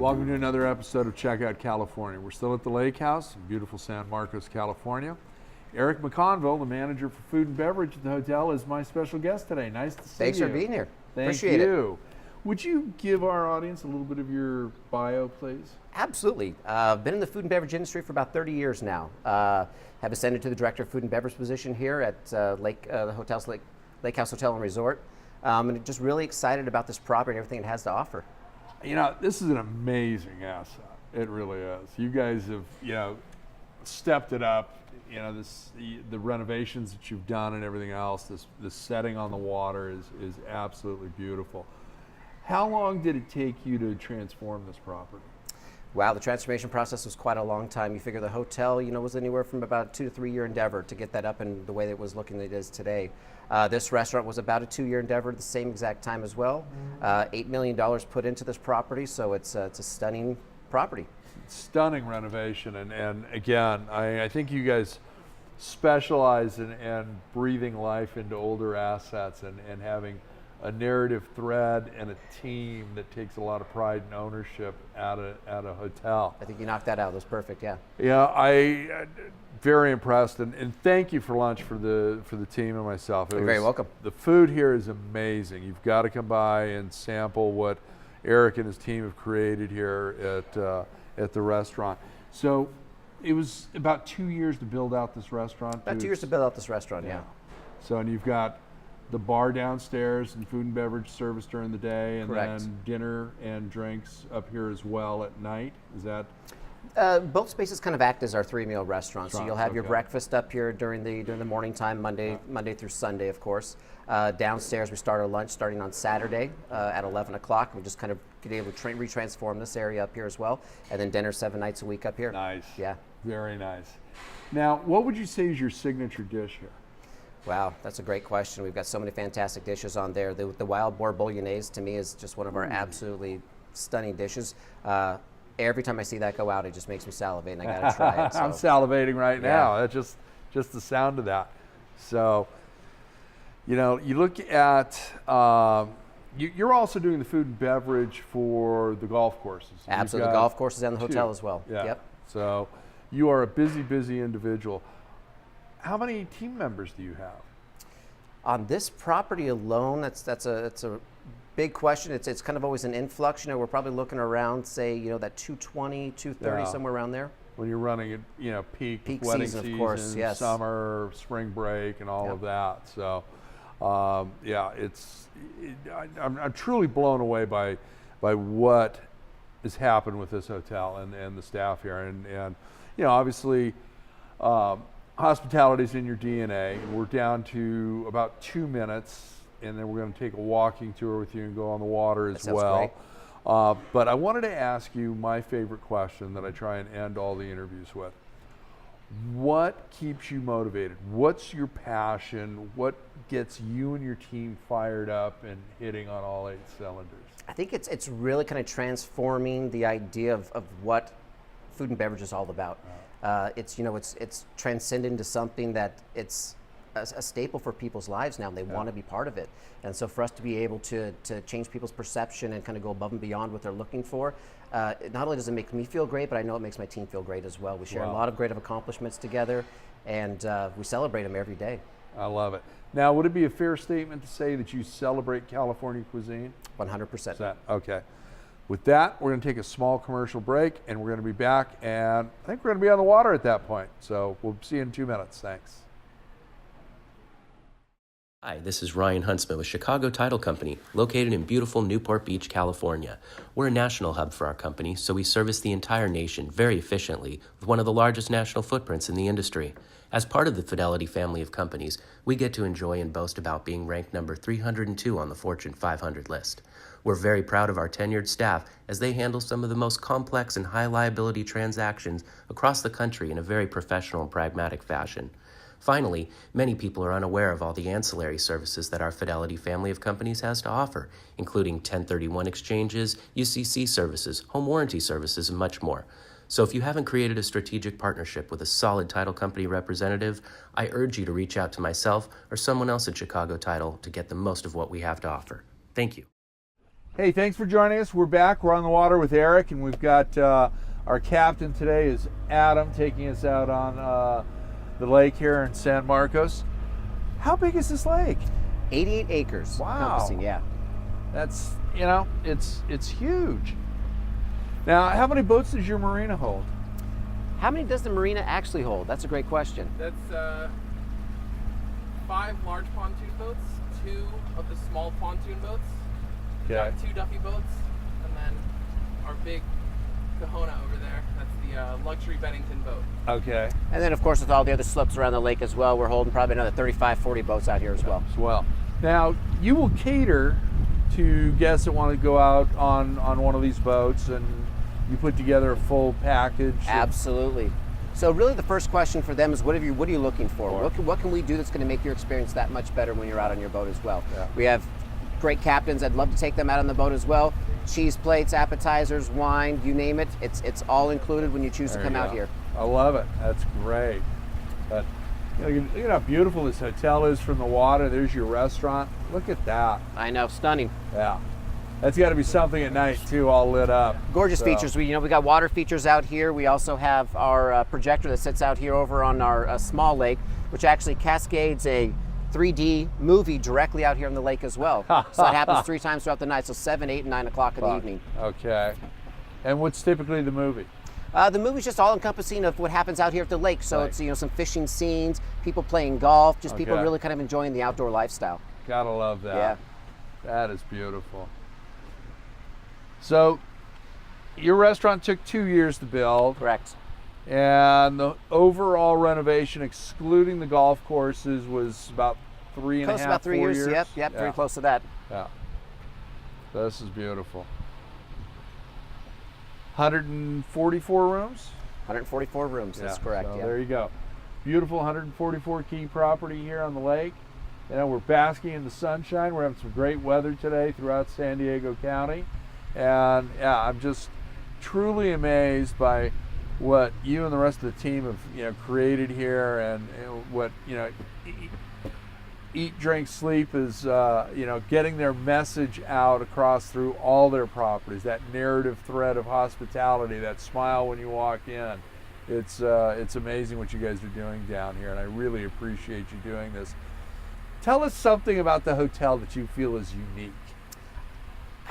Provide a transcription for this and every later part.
Welcome to another episode of Check Out California. We're still at the Lakehouse in beautiful San Marcos, California. Eric McConville, the manager for food and beverage at the hotel, is my special guest today. Nice to see you. Thanks for being here. Appreciate you. Would you give our audience a little bit of your bio, please? Absolutely. I've been in the food and beverage industry for about 30 years now. Have ascended to the director of food and beverage position here at the Lakehouse Hotel and Resort. And just really excited about this property and everything it has to offer. You know, this is an amazing asset. It really is. You guys have, stepped it up. The renovations that you've done and everything else. This setting on the water is absolutely beautiful. How long did it take you to transform this property? Wow, the transformation process was quite a long time. You figure the hotel, was anywhere from about a 2 to 3 year endeavor to get that up in the way that it was looking it is today. This restaurant was about a 2 year endeavor at the same exact time as well. $8 million put into this property, so it's a stunning property. Stunning renovation, and again, I think you guys specialize in breathing life into older assets and having a narrative thread and a team that takes a lot of pride and ownership at a hotel. I think you knocked that out. It was perfect, yeah. Yeah, I very impressed, and thank you for lunch for the team and myself. You're very welcome. The food here is amazing. You've got to come by and sample what Eric and his team have created here at the restaurant. So it was about 2 years to build out this restaurant? About 2 years to build out this restaurant, yeah. So, and you've got the bar downstairs and food and beverage service during the day, and Correct. Then dinner and drinks up here as well at night. Is that? Both spaces kind of act as our 3-meal restaurant. So you'll have your breakfast up here during the morning time, Monday through Sunday, of course. Downstairs, we start our lunch starting on Saturday at 11 o'clock. We just kind of get able to retransform this area up here as well. And then dinner 7 nights a week up here. Nice. Yeah. Very nice. Now, what would you say is your signature dish here? Wow, that's a great question. We've got so many fantastic dishes on there. The wild boar bolognese to me is just one of our absolutely stunning dishes. Every time I see that go out, it just makes me salivate, and I gotta try it. So. I'm salivating right now. That's just the sound of that. So, you look at, you're also doing the food and beverage for the golf courses. Absolutely, the golf courses and the hotel as well. Yeah. Yep. So, you are a busy individual. How many team members do you have? On this property alone, that's a big question. It's kind of always an influx. We're probably looking around, say, that 220, 230, somewhere around there. When you're running at peak wedding season, of course, yes. Summer, spring break, and all of that. So, I'm truly blown away by what has happened with this hotel and the staff here, and obviously. Hospitality is in your DNA. We're down to about 2 minutes, and then we're going to take a walking tour with you and go on the water as well. Great. But I wanted to ask you my favorite question that I try and end all the interviews with. What keeps you motivated? What's your passion? What gets you and your team fired up and hitting on all 8 cylinders? I think it's really kind of transforming the idea of what food and beverage is all about. It's transcended into something that it's a staple for people's lives now, and they want to be part of it. And so for us to be able to change people's perception and kind of go above and beyond what they're looking for, not only does it make me feel great, but I know it makes my team feel great as well. We share a lot of great accomplishments together, and we celebrate them every day. I love it. Now, would it be a fair statement to say that you celebrate California cuisine? 100%. Okay. With that, we're going to take a small commercial break, and we're going to be back, and I think we're going to be on the water at that point. So we'll see you in 2 minutes. Thanks. Hi, this is Ryan Huntsman with Chicago Title Company, located in beautiful Newport Beach, California. We're a national hub for our company, so we service the entire nation very efficiently with one of the largest national footprints in the industry. As part of the Fidelity family of companies, we get to enjoy and boast about being ranked number 302 on the Fortune 500 list. We're very proud of our tenured staff as they handle some of the most complex and high liability transactions across the country in a very professional and pragmatic fashion. Finally, many people are unaware of all the ancillary services that our Fidelity family of companies has to offer, including 1031 exchanges, UCC services, home warranty services, and much more. So if you haven't created a strategic partnership with a solid title company representative, I urge you to reach out to myself or someone else at Chicago Title to get the most of what we have to offer. Thank you. Hey, thanks for joining us. We're back. We're on the water with Eric, and we've got our captain today is Adam, taking us out on the lake here in San Marcos. How big is this lake? 88 acres. Wow. Encompassing, yeah. That's, it's huge. Now, how many boats does your marina hold? How many does the marina actually hold? That's a great question. That's 5 large pontoon boats, 2 of the small pontoon boats. Okay. Got 2 Duffy boats, and then our big Kahuna over there. That's the luxury Bennington boat. Okay. And then, of course, with all the other slips around the lake as well, we're holding probably another 35, 40 boats out here as well. As well. Now, you will cater to guests that want to go out on one of these boats, and you put together a full package. Absolutely. So really the first question for them is what are you looking for? What can we do that's going to make your experience that much better when you're out on your boat as well? Yeah. We have great captains. I'd love to take them out on the boat as well. Cheese plates, appetizers, wine, you name it. It's all included when you choose to come out here. I love it. That's great. But look at how beautiful this hotel is from the water. There's your restaurant. Look at that. I know, stunning. Yeah. That's got to be something at night too, all lit up. Gorgeous So, features. We got water features out here. We also have our projector that sits out here over on our small lake, which actually cascades a 3D movie directly out here on the lake as well. So that happens 3 times throughout the night. So 7, 8, and 9 o'clock in the evening. Okay. And what's typically the movie? The movie's just all encompassing of what happens out here at the lake. So Right. it's some fishing scenes, people playing golf, just people Okay. really kind of enjoying the outdoor lifestyle. Gotta love that. Yeah. That is beautiful. So, your restaurant took 2 years to build, Correct. and the overall renovation, excluding the golf courses, was about 3 and a Close half, to about 3 4 years. Yep, Yeah. very close to that. Yeah. This is beautiful. 144 rooms? 144 rooms. That's correct. So Yeah. there you go. Beautiful 144 key property here on the lake. We're basking in the sunshine. We're having some great weather today throughout San Diego County. And yeah, I'm just truly amazed by what you and the rest of the team have created here, and what Eat, Drink, Sleep is getting their message out across through all their properties. That narrative thread of hospitality, that smile when you walk in. It's amazing what you guys are doing down here, and I really appreciate you doing this. Tell us something about the hotel that you feel is unique.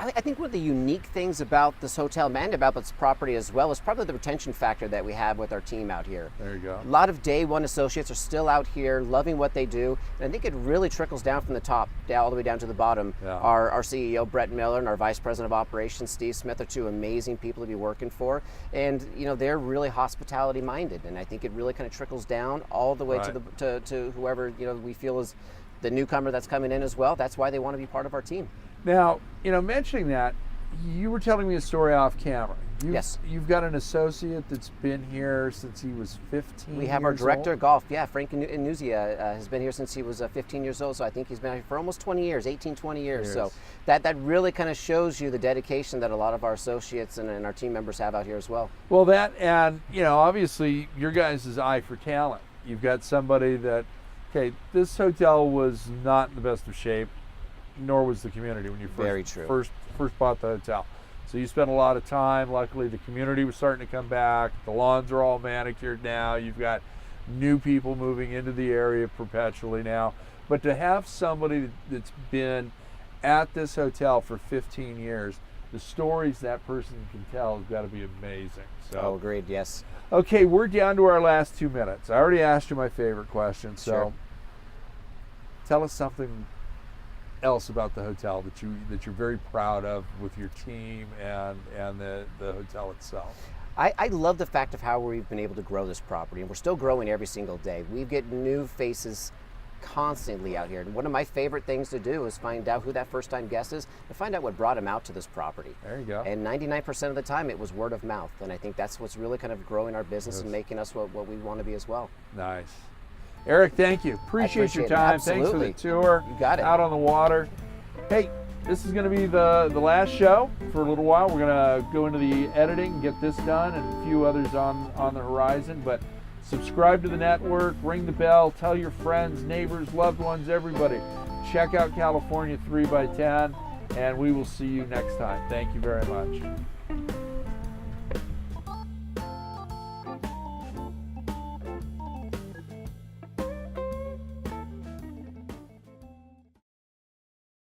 I think one of the unique things about this hotel and about this property as well is probably the retention factor that we have with our team out here. There you go. A lot of day one associates are still out here loving what they do, and I think it really trickles down from the top all the way down to the bottom. Yeah. Our CEO Brett Miller and our Vice President of Operations Steve Smith are 2 amazing people to be working for, and they're really hospitality minded, and I think it really kind of trickles down all the way Right. to whoever we feel is the newcomer that's coming in as well. That's why they want to be part of our team. Now, mentioning that, you were telling me a story off camera. Yes. You've got an associate that's been here since he was 15 We have our years director old? of golf, Frank Nuzia, has been here since he was 15 years old, so I think he's been here for almost 20 years, 18, 20 years. So that really kind of shows you the dedication that a lot of our associates and our team members have out here as well. Well, that, and, obviously your guys' eye for talent. You've got somebody that, this hotel was not in the best of shape, nor was the community when you Very true. first bought the hotel. So you spent a lot of time. Luckily, the community was starting to come back. The lawns are all manicured now. You've got new people moving into the area perpetually now. But to have somebody that's been at this hotel for 15 years, the stories that person can tell has got to be amazing. So, Agreed, yes. okay, we're down to our last 2 minutes. I already asked you my favorite question, so Sure. tell us something else about the hotel that you're very proud of with your team and the hotel itself. I love the fact of how we've been able to grow this property, and we're still growing every single day. We get new faces constantly out here, and one of my favorite things to do is find out who that first-time guest is and find out what brought him out to this property. There you go. And 99% of the time it was word of mouth, and I think that's what's really kind of growing our business and making us what we want to be as well. Nice. Eric, thank you. Appreciate your appreciate it. time. Thanks for the Absolutely. tour. You got it. Out on the water. Hey, this is going to be the last show for a little while. We're going to go into the editing, get this done, and a few others on the horizon. But subscribe to the network, ring the bell, tell your friends, neighbors, loved ones, everybody. Check out California 3x10. and we will see you next time. Thank you very much.